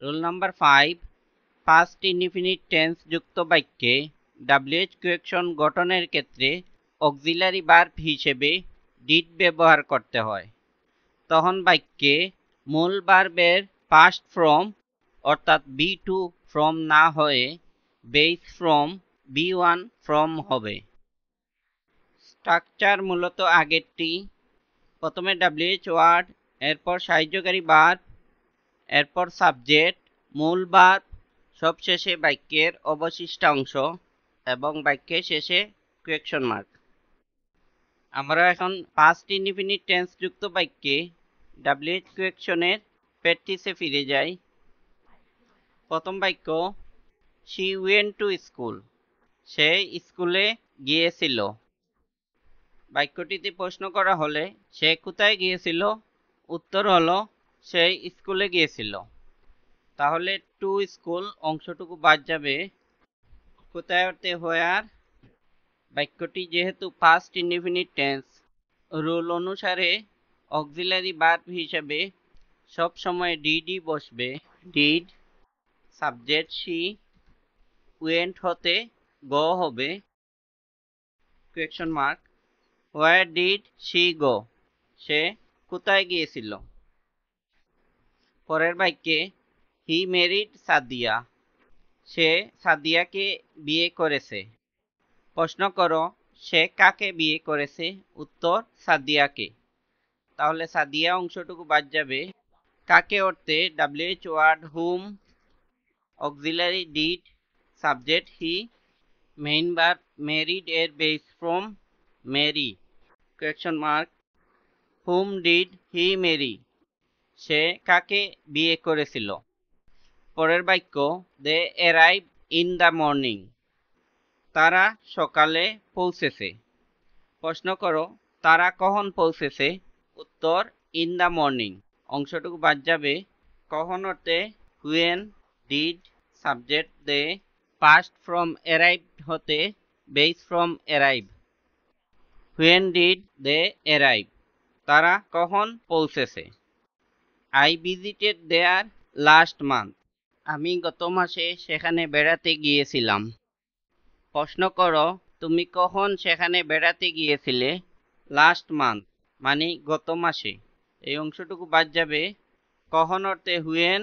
Rule number 5, past indefinite tense যুক্ত বাক্যে WH question গঠনের ক্ষেত্রে অক্সিলারি ভার্ব হিসেবে ডিড ব্যবহার করতে হয়। তখন বাক্যে মূল ভার্বের পাস্ট ফর্ম অর্থাৎ B2 ফর্ম না হয়ে বেস ফর্ম B1 ফর্ম হবে। স্ট্রাকচার মূলত আগেরটি। প্রথমে WH ওয়ার্ড, এরপর সাহায্যকারী ভার্ব, এরপর সাবজেক্ট, মূল ভার্ব, সবশেষে বাক্যের অবশিষ্টাংশ এবং বাক্যের শেষে কোয়েকশন মার্ক। আমরা এখন পাস্ট ইনডিফিনিট টেন্স যুক্ত বাক্যে WH কোয়েকশনের প্র্যাকটিসে ফিরে যাই। প্রথম বাক্য, শি ওয়েন্ট টু স্কুল, সে স্কুলে গিয়েছিল। বাক্যটিতে প্রশ্ন করা হলে সে কোথায় গিয়েছিল, উত্তর হলো সে স্কুলে গিয়েছিল। তাহলে টু স্কুল অংশটুকু বাদ যাবে। কোথায় অর্থে হোয়ার। বাক্যটি যেহেতু পাস্ট ইনডিফিনিট টেন্স, রুল অনুসারে অক্সিলারি ভার্ব হিসেবে সব সময় ডিডই বসবে। ডিড, সাবজেক্ট শি, ওয়েন্ট হতে গো হবে, question mark. Where did she go, সে কোথায় গিয়েছিল। পরের বাক্যে হি ম্যারিড সাদিয়া, সে সাদিয়াকে বিয়ে করেছে। প্রশ্ন করো সে কাকে বিয়ে করেছে, উত্তর সাদিয়াকে। তাহলে সাদিয়া অংশটুকু বাদ যাবে। কাকে অর্থে WH word whom, auxiliary did, subject he, main verb married এর base form marry, question mark. Whom did he marry, সে কাকে বিয়ে করেছিল। পরের বাক্য, they arrive in the morning, তারা সকালে পৌঁছেছে। প্রশ্ন করো তারা কখন পৌঁছেছে, উত্তর ইন দ্য মর্নিং অংশটুকু বাদ যাবে। কখন অর্থে when, did, subject they, past from arrive হতে base from arrive. When did they arrive, তারা কখন পৌঁছেছে। I visited there last month, আমি গত মাসে সেখানে বেড়াতে গিয়েছিলাম। প্রশ্ন করো তুমি কখন সেখানে বেড়াতে গিয়েছিলে, লাস্ট মান্থ মানে গত মাসে। এই অংশটুকু বাদ যাবে। কখন অর্থে when,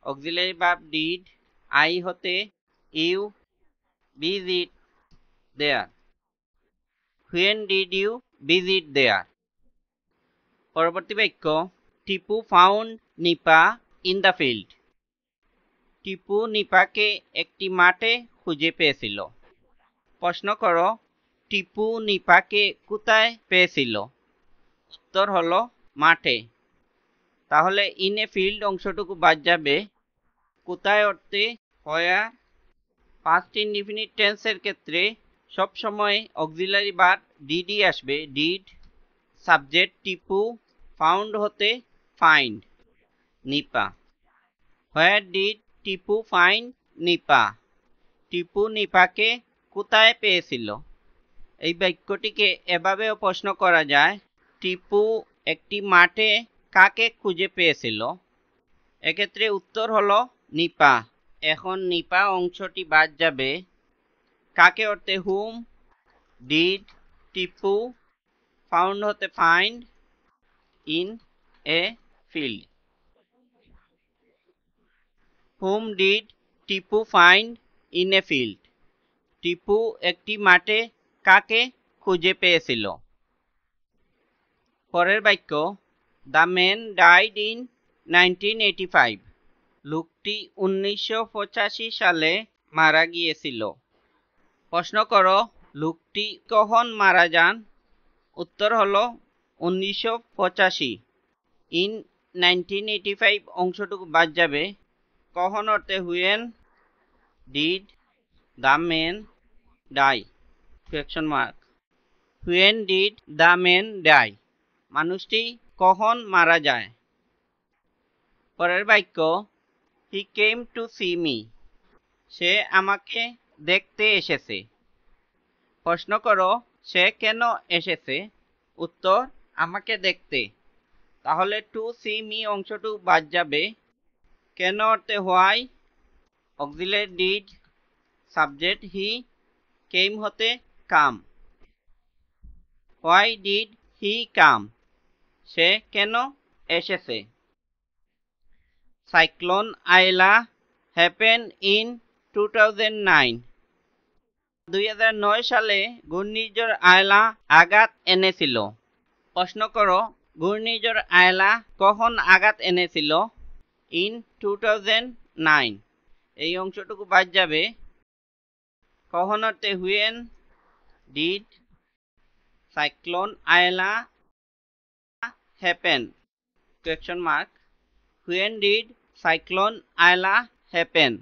auxiliary verb did, I হতে you, visit there. When did you visit there. পরবর্তী বাক্য, Tipu found Nipa in the field, Tipu নিপাকে একটি মাঠে খুঁজে পেয়েছিল। প্রশ্ন করো টিপু নিপাকে কোথায় পেয়েছিল, উত্তর হলো মাঠে। তাহলে ইন এ ফিল্ড অংশটুকু বাদ যাবে। কোথায় অর্থে হোয়ার। পাস্ট ইনডিফিনিট টেন্সের ক্ষেত্রে সবসময় অক্সিলারি ভার্ব ডিডই আসবে। ডিড, সাবজেক্ট টিপু, ফাউন্ড হতে find, Nipa. Where did Tipu find Nipa, Tipu নিপাকে কোথায় পেয়েছিল। এই বাক্যটিকে এভাবেও প্রশ্ন করা যায়, টিপু একটি মাঠে কাকে খুঁজে পেয়েছিল। এক্ষেত্রে উত্তর হলো নিপা। এখন নিপা অংশটি বাদ যাবে। কাকে অর্থে হুম, ডিড, টিপু, ফাউন্ড হতে find, in a field. Whom did Tipu find in a field, Tipu একটি মাঠে কাকে খুঁজে পেয়েছিল। পরের বাক্য, দ্য ম্যান ডাইড ইন 1985, লোকটি 1985 সালে মারা গিয়েছিল। প্রশ্ন করো লোকটি কখন মারা যান, উত্তর হলো 1985। ইন 1985 অংশটুকু বাদ যাবে। কখন অর্থে when, did the man die, question mark. When did the man die, মানুষটি কখন মারা যায়। পরের বাক্য, he came to see me, সে আমাকে দেখতে এসেছে। প্রশ্ন করো সে কেন এসেছে, উত্তর আমাকে দেখতে। তাহলে টু সি মি অংশটুকু বাদ যাবে। কেন অর্থে why, auxiliary did, subject he, came হতে কাম। হোয়াই ডিড হি কাম, সে কেন এসেছে। সাইক্লোন আইলা হ্যাপেন ইন 2009, 2009 সালে ঘূর্ণিঝড় আয়লা আঘাত এনেছিল। প্রশ্ন করো, ঘূর্ণিঝড় আয়লা কখন আঘাত এনেছিল। ইন 2009, এই অংশটুকু বাদ যাবে। কখন অর্থে when, did, cyclone Aila happen, question mark, when did cyclone Aila happen,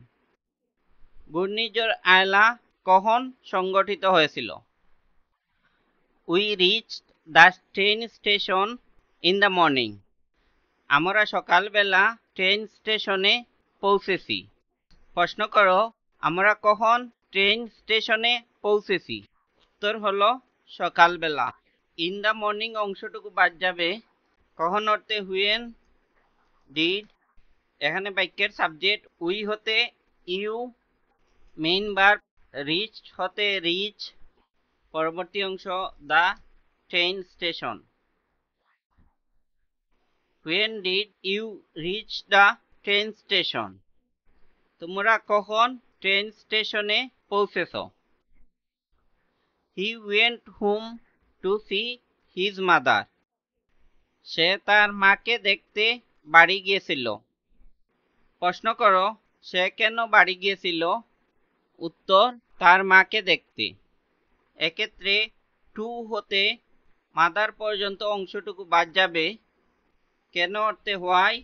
ঘূর্ণিঝড় আয়লা কখন সংগঠিত হয়েছিল। We reached the train station in the morning, আমরা সকালবেলা ট্রেন স্টেশনে পৌঁছেছি। প্রশ্ন করো, আমরা কখন ট্রেন স্টেশনে পৌঁছেছি। উত্তর হলো সকালবেলা। ইন দ্য মর্নিং অংশটুকু বাদ যাবে। কখন অর্থে হুয়েন, ডিড, এখানে বাক্যের সাবজেক্ট উই হতে ইউ, মেইন ভার্ব রিচ হতে রিচ, পরবর্তী অংশ the train station. When did you reach the train station? তোমরা কখন ট্রেন স্টেশনে পৌঁছেছ। He went home to see his mother. সে তার মাকে দেখতে বাড়ি গিয়েছিল। প্রশ্ন করো, সে কেন বাড়ি গিয়েছিল। উত্তর, তার মাকে দেখতে। এক্ষেত্রে টু হতে মাদার পর্যন্ত অংশটুকু বাদ যাবে। কেন অর্থে why,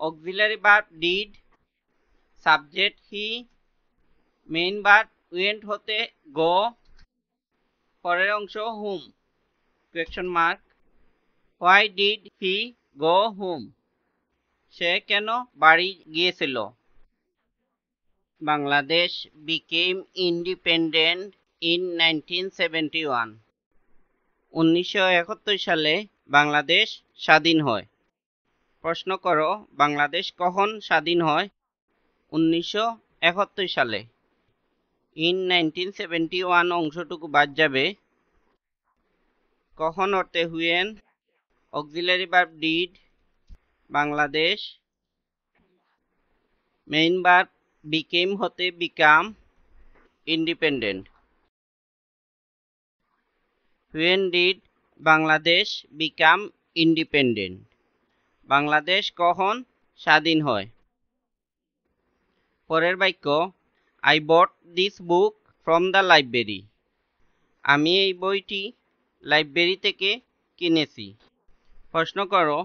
auxiliary verb did, subject he, main verb went হতে গো, পরের অংশ home, question mark, why did he go home, সে কেন বাড়ি গিয়েছিল। বাংলাদেশ বিকেম ইন্ডিপেন্ডেন্ট ইন 1971, 1971 সালে বাংলাদেশ স্বাধীন হয়। প্রশ্ন করো, বাংলাদেশ কখন স্বাধীন হয়। 1971 সালে। ইন 1971 অংশটুকু বাদ যাবে। কখন অর্থে when, auxiliary verb did, Bangladesh, main verb became হতে become, independent. When did Bangladesh become independent, Bangladesh কখন স্বাধীন হয়। পরের বাক্য, I bought this book from the library, আমি এই বইটি লাইব্রেরি থেকে কিনেছি। প্রশ্ন করো,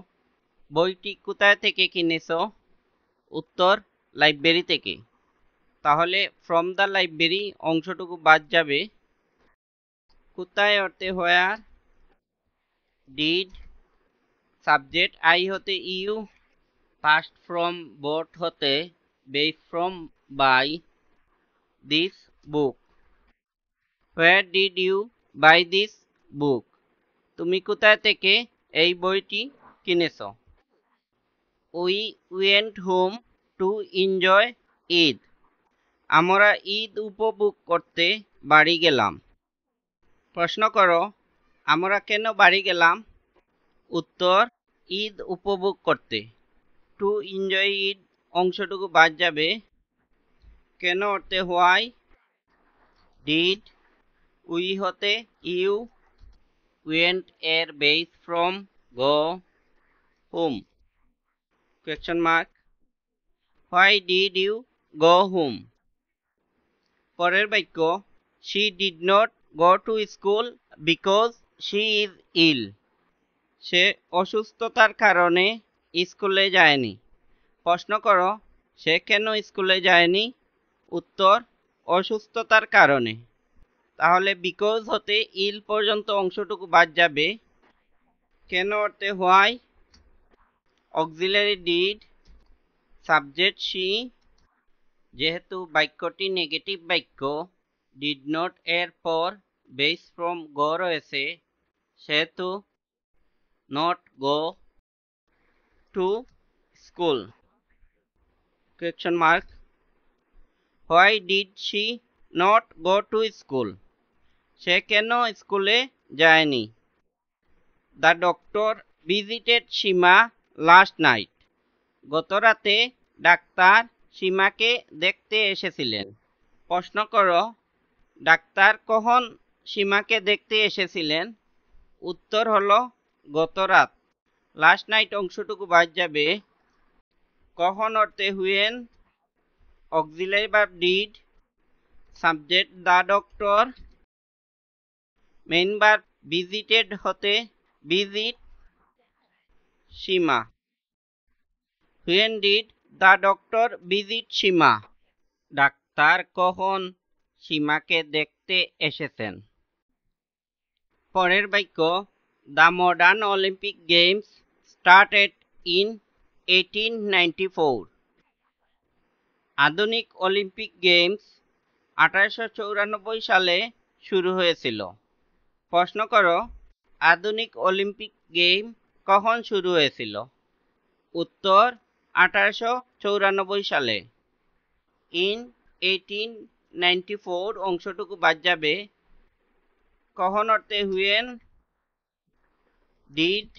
বইটি কোথায় থেকে কিনেছ। উত্তর, লাইব্রেরি থেকে। তাহলে ফ্রম দ্য লাইব্রেরি অংশটুকু বাদ যাবে। কোথায় অর্থে হোয়ার, ডিড, সাবজেক্ট আই হতে ইউ, পাস্ট ফ্রম বট হতে base form buy, this book. Where did you buy this book, তুমি কোথায় থেকে এই বইটি কিনেছ। We went home to enjoy Eid, আমরা ঈদ উপভোগ করতে বাড়ি গেলাম। প্রশ্ন করো, আমরা কেন বাড়ি গেলাম। উত্তর, ঈদ উপভোগ করতে। টু এনজয় ঈদ অংশটুকু বাদ যাবে। কেন অর্থে হোয়াই, ডিড, উই হতে ইউ, ওয়েন্ট এর base form go, home, question mark, why did you go home. পরের বাক্য, she did not go to school because she is ill, সে অসুস্থতার কারণে স্কুলে যায়নি। প্রশ্ন করো, সে কেন স্কুলে যায়নি। উত্তর, অসুস্থতার কারণে। তাহলে বিকজ হতে ইল পর্যন্ত অংশটুকু বাদ যাবে। কেন অর্থে why, auxiliary did, subject she, যেহেতু বাক্যটি নেগেটিভ বাক্য, ডিড নট এর পর বেস ফ্রম গো রয়েছে, সেহেতু not go to school. Question mark. Why did she not go to school? সে কেন স্কুলে যায়নি? The doctor visited Shima last night. গত রাতে ডাক্তার সীমাকে দেখতে এসেছিলেন। প্রশ্ন করো, ডাক্তার কখন সীমাকে দেখতে এসেছিলেন? উত্তর হলো গত রাত। লাস্ট নাইট অংশটুকু বাদ যাবে। কখন অর্থে when, auxiliary verb did, subject the doctor, main verb visited হতে visit Seema. When did the doctor visit Seema? ডাক্তার কখন সীমাকে দেখতে এসেছেন? পরের বাক্য, the modern Olympic games started in 1894. আধুনিক অলিম্পিক গেমস 1894 সালে শুরু হয়েছিল। প্রশ্ন করো, আধুনিক অলিম্পিক গেম কখন শুরু হয়েছিল? উত্তর 1894 সালে। ইন 1894 অংশটুকু বাদ যাবে। কখন অর্থে হুয়েন, ডিড,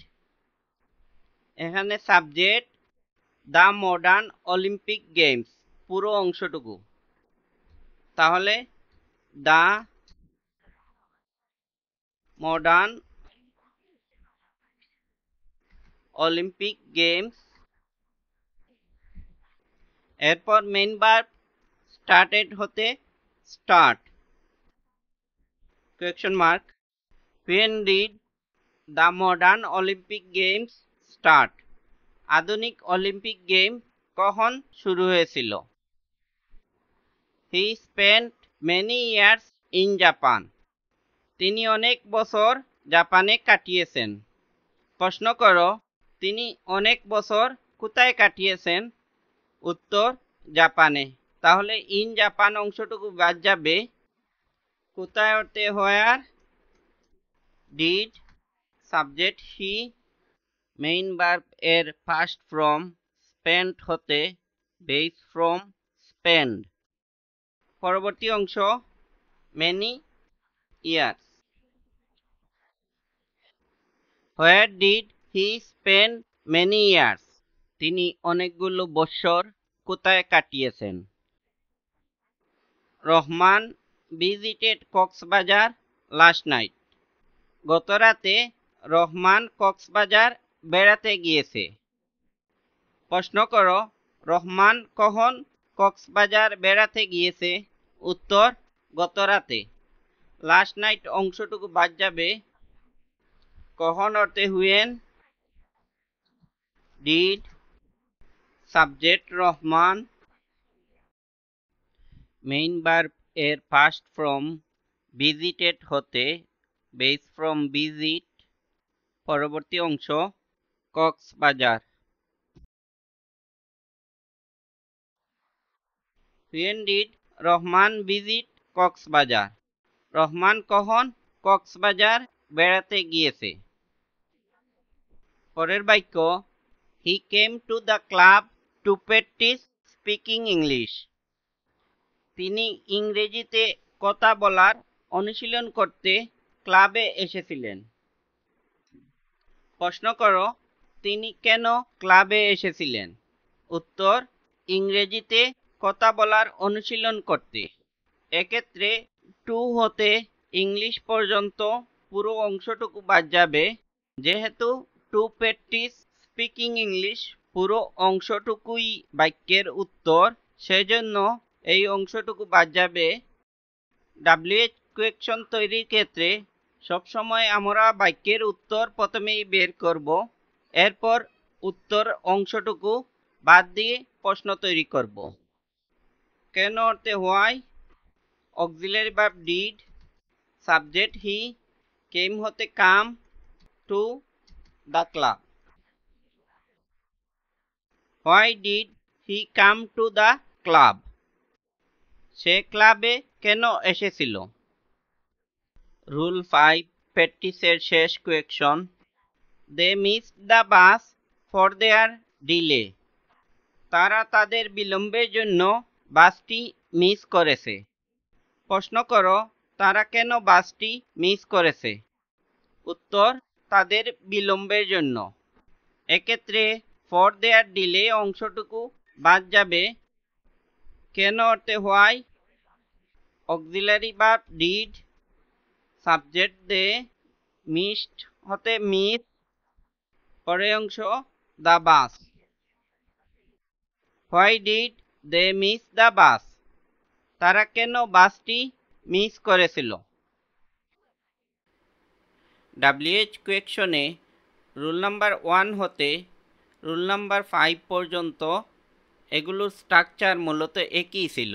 এখানে subject the modern Olympic games পুরো অংশটুকু। তাহলে দ্য মডার্ন অলিম্পিক গেমস, এরপর মেইন ভার্ব স্টার্টেড হতে start. Question mark. When did the modern Olympic Games start? আধুনিক অলিম্পিক গেম কখন শুরু হয়েছিল? He spent many years in Japan. তিনি অনেক বছর জাপানে কাটিয়েছেন। প্রশ্ন করো, তিনি অনেক বছর কোথায় কাটিয়েছেন? উত্তর জাপানে। তাহলে ইন জাপান অংশটুকু বাদ যাবে। কোথায় অর্থে where, did, subject he, main verb এর ফার্স্ট ফ্রম স্পেন্ট হতে বেস ফ্রম স্পেন্ড। পরবর্তী অংশ, many years. Where did he spend many years? তিনি অনেকগুলো বৎসর কোথায় কাটিয়েছেন? Rahman visited Cox's Bazar last night. গত রাতে রহমান কক্সবাজার বেড়াতে গিয়েছে। প্রশ্ন করো, রহমান কখন কক্সবাজার বেড়াতে গিয়েছে? উত্তর গত রাতে। লাস্ট নাইট অংশটুকু বাদ যাবে। কখন অর্থে when, did, subject Rahman, main verb এর ফার্স্ট ফ্রম ভিজিটেড হতে বেস ফ্রম ভিজিট। পরবর্তী অংশ, Cox's Bazar. When did Rahman visit Cox's Bazar? Rahman কখন কক্সবাজার বেড়াতে গিয়েছে? পরের বাক্য, he came to the club to practice speaking English. তিনি ইংরেজিতে কথা বলার অনুশীলন করতে ক্লাবে এসেছিলেন। প্রশ্ন করো, তিনি কেন ক্লাবে এসেছিলেন? উত্তর ইংরেজিতে কথা বলার অনুশীলন করতে। এক্ষেত্রে টু হতে ইংলিশ পর্যন্ত পুরো অংশটুকু বাদ যাবে। যেহেতু টু প্র্যাকটিস স্পিকিং ইংলিশ পুরো অংশটুকুই বাক্যের উত্তর, সেজন্য এই অংশটুকু বাদ যাবে। WH কোয়েকশন তৈরির ক্ষেত্রে সবসময় আমরা বাক্যের উত্তর প্রথমেই বের করব, এরপর উত্তর অংশটুকু বাদ দিয়ে প্রশ্ন তৈরি করব। কেন অর্থে why, auxiliary verb did, subject he, came হতে come, to the club. Why did he come to the club? সে ক্লাবে কেন এসেছিল? রুল 5 প্র্যাকটিসের শেষ question. They missed the bus for their delay. তারা তাদের বিলম্বের জন্য বাসটি মিস করেছে। প্রশ্ন করো, তারা কেন বাসটি মিস করেছে? উত্তর, তাদের বিলম্বের জন্য। এক্ষেত্রে ফর দেয়ার ডিলে অংশটুকু বাদ যাবে। কেন অর্থে why, auxiliary verb did, subject they, missed হতে মিস, পরের অংশ the bus. Why did they miss the bus? তারা কেন বাসটি মিস করেছিল? WH কোয়েকশনে রুল নাম্বার 1 হতে রুল নাম্বার 5 পর্যন্ত এগুলোর স্ট্রাকচার মূলত একই ছিল।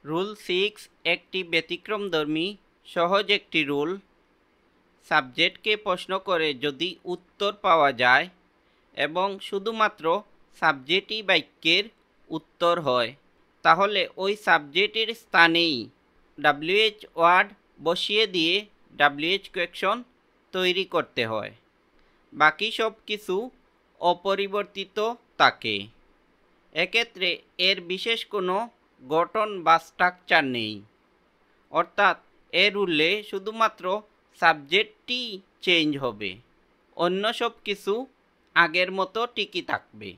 রুল 6 একটি ব্যতিক্রমধর্মী সহজ একটি রুল। সাবজেক্টকে প্রশ্ন করে যদি উত্তর পাওয়া যায় এবং শুধুমাত্র সাবজেক্টই বাক্যের উত্তর হয়, তাহলে ওই সাবজেক্টের স্থানেই WH ওয়ার্ড বসিয়ে দিয়ে WH কোয়েকশন তৈরি করতে হয়। বাকি সব কিছু অপরিবর্তিত থাকে। এক্ষেত্রে এর বিশেষ কোনো গঠন বা স্ট্রাকচার নেই, অর্থাৎ এ রুলে শুধুমাত্র সাবজেক্টটি চেঞ্জ হবে, অন্য সব কিছু আগের মতো টিকে থাকবে।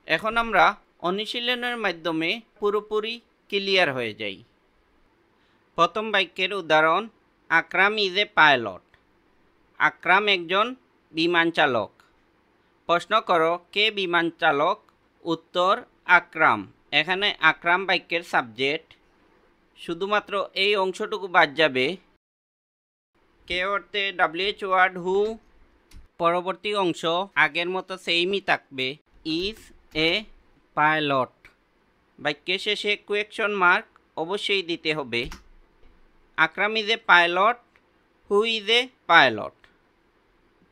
এখন আমরা অনুশীলনের মাধ্যমে পুরোপুরি ক্লিয়ার হয়ে যাই। প্রথম বাক্যের উদাহরণ, আকরাম ইজ এ পাইলট। আকরাম একজন বিমান চালক। প্রশ্ন করো, কে বিমান চালক? উত্তর, আকরাম। এখানে আকরাম বাক্যের সাবজেক্ট, শুধুমাত্র এই অংশটুকু বাদ যাবে। কে অর্থে WH ওয়ার্ড হু, পরবর্তী অংশ আগের মতো সেমই থাকবে, ইজ এ পাইলট। বাক্যের শেষে কোয়েকশন মার্ক অবশ্যই দিতে হবে। Akram is a pilot, who is a pilot.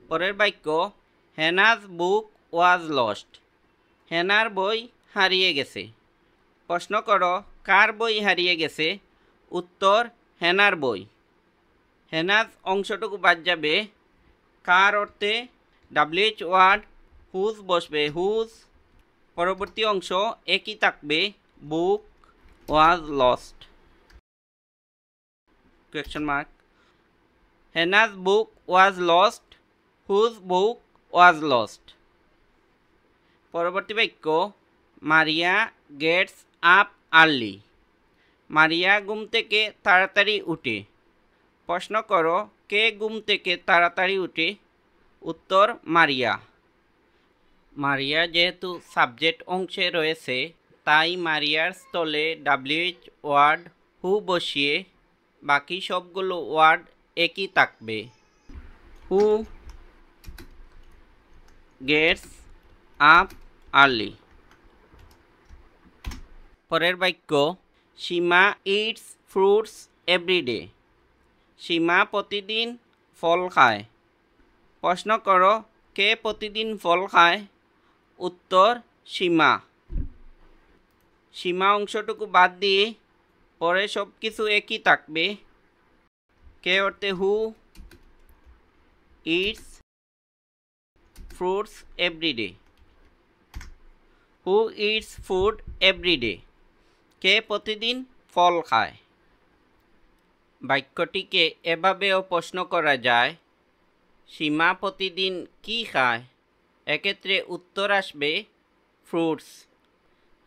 পরের বাক্য, হেনাজ বুক ওয়াজ লস্ট। হেনার বই হারিয়ে গেছে। প্রশ্ন করো, কার বই হারিয়ে গেছে? উত্তর, হেনার বই। হেনাজ অংশটুকু বাদ যাবে। কার অর্থে WH ওয়ার্ড হুজ বসবে, হুজ। পরবর্তী অংশ একই থাকবে, book was lost. Question mark. Hena's book was lost, whose book was lost. পরবর্তী বাক্য, Maria gets up early. Maria ঘুম থেকে তাড়াতাড়ি উঠে। প্রশ্ন করো, কে ঘুম থেকে তাড়াতাড়ি উঠে? উত্তর, মারিয়া। মারিয়া যেহেতু সাবজেক্ট অংশে রয়েছে, তাই মারিয়ার স্থলে WH ওয়ার্ড হু বসিয়ে বাকি সবগুলো ওয়ার্ড একই থাকবে। হু গেটস আপ আর্লি। পরের বাক্য, সীমা ইটস ফ্রুটস এভরিডে। সীমা প্রতিদিন ফল খায়। প্রশ্ন করো, কে প্রতিদিন ফল খায়? উত্তর, সীমা। সীমা অংশটুকু বাদ দিয়ে পরে সব কিছু একই থাকবে। কে অর্থে who eats fruits everyday. Who eats food everyday. কে প্রতিদিন ফল খায়। বাক্যটিকে এভাবেও প্রশ্ন করা যায়, সীমা প্রতিদিন কি খায়? এক্ষেত্রে উত্তর আসবে ফ্রুটস।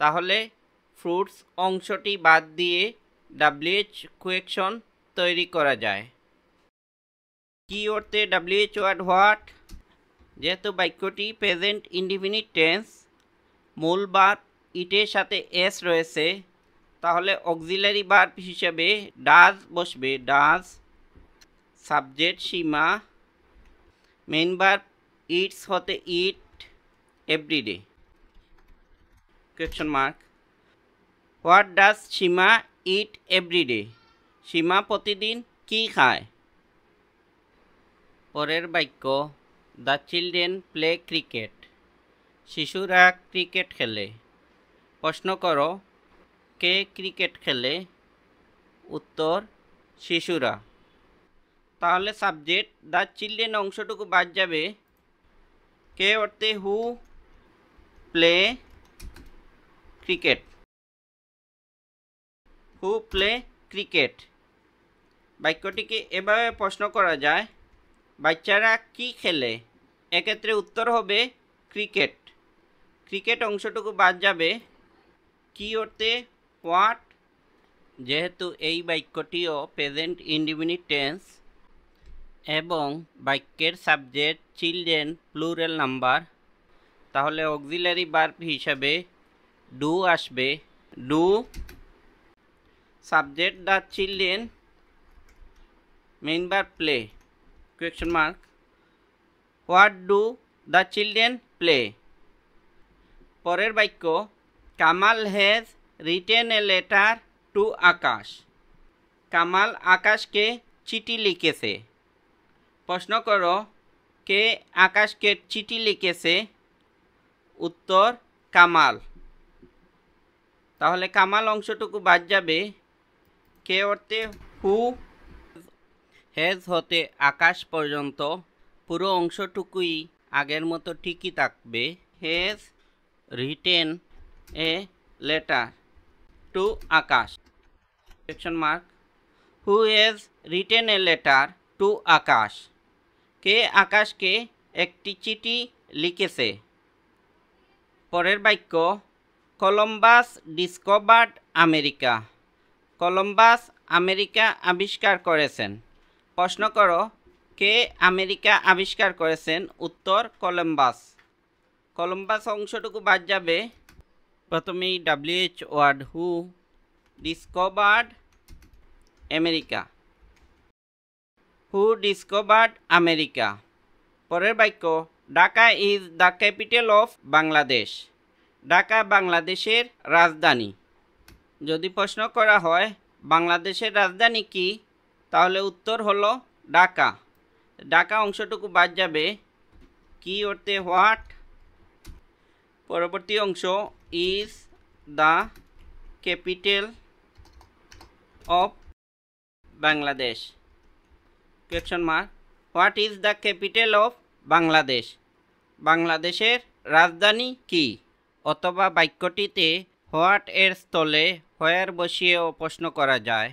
তাহলে ফ্রুটস অংশটি বাদ দিয়ে WH কোয়েকশন তৈরি করা যায়। কি অর্থে WH ওয়ার্ড হোয়াট? যেহেতু বাক্যটি প্রেজেন্ট ইনডিফিনিট টেন্স, মূল ভার্ব ইটের সাথে এস রয়েছে, তাহলে অক্সিলারি ভার্ব হিসেবে ডাজ বসবে, does. Subject Seema, main verb eats হতে eat, everyday. Question mark. What does Seema eat everyday? Seema প্রতিদিন কি খায়? পরের বাক্য, দ্য চিলড্রেন প্লে ক্রিকেট। শিশুরা ক্রিকেট খেলে। প্রশ্ন করো, কে ক্রিকেট খেলে? উত্তর, শিশুরা। তাহলে সাবজেক্ট দ্য চিলড্রেন অংশটুকু বাদ যাবে। কে অর্থে হু প্লে ক্রিকেট। হু প্লে ক্রিকেট। বাক্যটিকে এভাবে প্রশ্ন করা যায়, বাচ্চারা কি খেলে? এক্ষেত্রে উত্তর হবে ক্রিকেট। ক্রিকেট অংশটুকু বাদ যাবে। কি অর্থে? হোয়াট। যেহেতু এই বাক্যটিও প্রেজেন্ট ইনডিফিনিট টেন্স এবং বাক্যের সাবজেক্ট চিলড্রেন প্লুরাল নাম্বার, তাহলে অক্সিলারি ভার্ব হিসাবে ডু আসবে। Do subject the children, main verb play, question mark. What do the children play? পরের বাক্য, Kamal has written a letter to Akash. Kamal আকাশকে চিঠি লিখেছে। প্রশ্ন করো, কে আকাশকে চিঠি লিখেছে? উত্তর কামাল। তাহলে কামাল অংশটুকু বাদ যাবে। কে অর্থে হু, হ্যাজ হতে আকাশ পর্যন্ত পুরো অংশটুকুই আগের মতো ঠিকই থাকবে। Has written a letter to Akash, question mark. Who has written a letter to Akash? কে আকাশকে একটি চিঠি লিখেছে। পরের বাক্য, Columbus discovered America. Columbus America আবিষ্কার করেছেন। প্রশ্ন করো, কে আমেরিকা আবিষ্কার করেছেন? উত্তর কলম্বাস। কলম্বাস অংশটুকু বাদ যাবে। প্রথমেই WH ওয়ার্ড, হু ডিসকভার্ড আমেরিকা। হু ডিসকভার্ড আমেরিকা। পরের বাক্য, Dhaka is the capital of Bangladesh. Dhaka বাংলাদেশের রাজধানী। যদি প্রশ্ন করা হয় বাংলাদেশের রাজধানী কি, তাহলে উত্তর হলো ঢাকা। ঢাকা অংশটুকু বাদ যাবে। কি অর্থে? হোয়াট। পরবর্তী অংশ, is the capital of Bangladesh, question mark. What is the capital of Bangladesh? বাংলাদেশের রাজধানী কি? অথবা বাক্যটিতে হোয়াট এর স্থলে হোয়ার বসিয়েও প্রশ্ন করা যায়।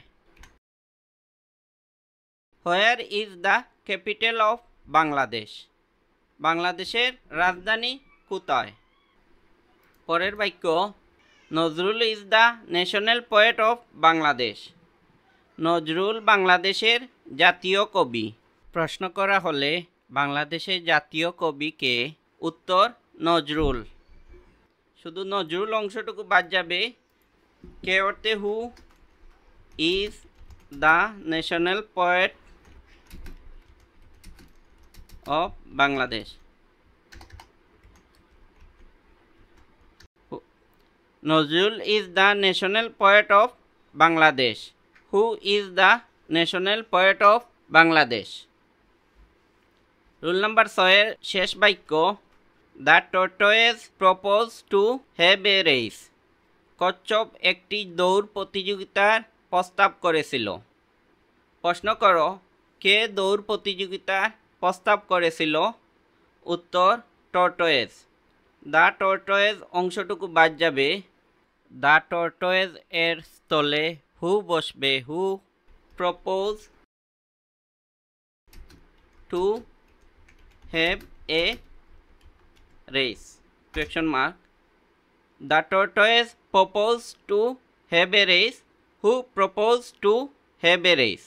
Where is the capital of Bangladesh? বাংলাদেশের রাজধানী কোথায়? পরের বাক্য, Nazrul is the national poet of Bangladesh. Nazrul বাংলাদেশের জাতীয় কবি। প্রশ্ন করা হলে বাংলাদেশের জাতীয় কবি কে? উত্তর নজরুল। শুধু নজরুল অংশটুকু বাদ যাবে। কে অর্থে? Who is the national poet of Bangladesh. Nazrul is the national poet of Bangladesh. Who is the national poet of Bangladesh. Rule number 6 শেষ বাক্য, the tortoise propose to have a race. কচ্ছপ একটি দৌড় প্রতিযোগিতার প্রস্তাব করেছিল। প্রশ্ন করো, কে দৌড় প্রতিযোগিতার প্রস্তাব করেছিল? উত্তর টর্টয়েজ। দ্য টর্টয়েজ অংশটুকু বাদ যাবে। দ্য টর্টয়েজ এর স্থলে হু বসবে। Who propose to have a race, question mark. The tortoise propose to have a race. Who propose to have a race?